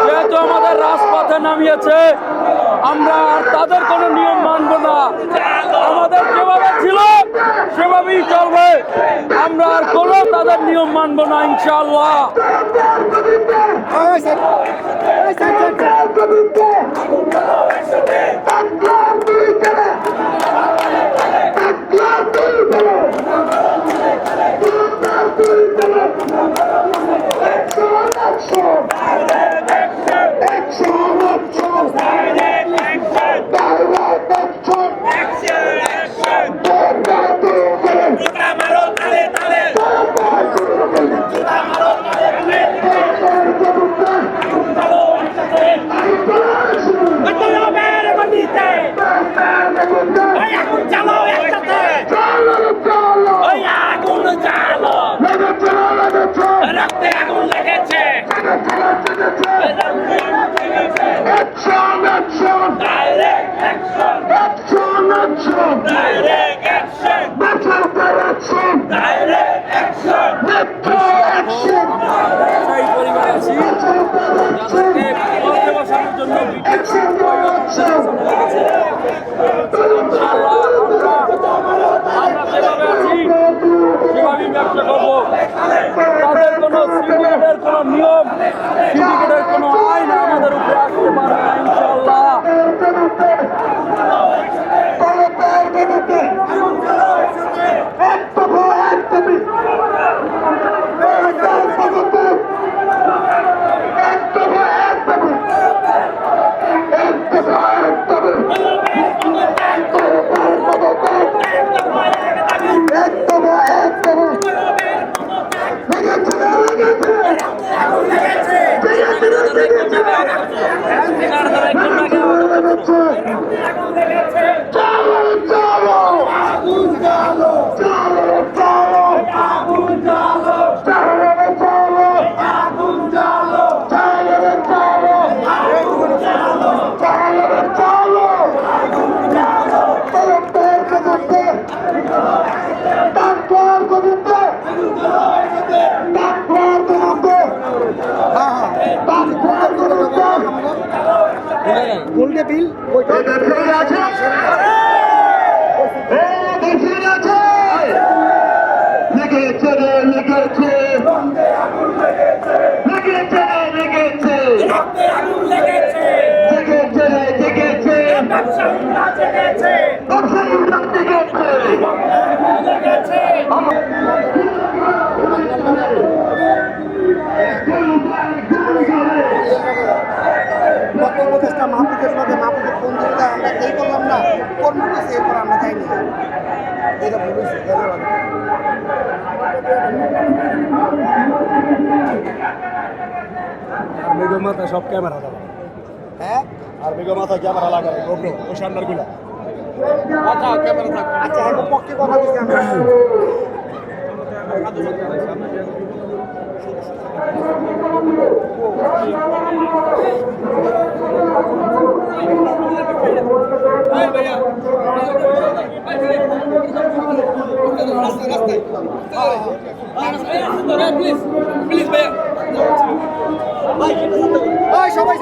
যেহেতু আমাদের রাজপথে নামিয়েছে, আমরা আর তাদের কোনো নিয়ম মানব না। আমাদের যেভাবে ছিল সেভাবেই চলবে, আমরা আর কোনো তাদের নিয়ম মানব না ইনশাআল্লাহ। তাদের কোনো সিন্ডিকেটের কোনো নিয়ম, সিন্ডিকেটের কোনো আইন আমাদের উপরে আসতে পারবে না ইনশাআল্লাহ। ব্যবসায়ী আছে, ব্যবসায়ী আছে, লেগেছে রে লেগেছে, লেগেছে রে লেগেছে, জেগেছে রে জেগেছে, ব্যবসায়ীরা জেগেছে, উপদেষ্টা মাহফুজের সাথে মাহফুজের ফোন দিতে আমরা এই করলাম না, কর্ম করছি এরপর আমরা যাইনি, এটা বলেছি। আর বেগম মাথা সব ক্যামেরা দেওয়া, হ্যাঁ আর বেগম মাথা ক্যামেরা লাগাবে গোপ্রো ও সামনের গুলা। আচ্ছা ক্যামেরা থাক। আচ্ছা এখন পক্ষে কথা বলছি আমরা। সবাই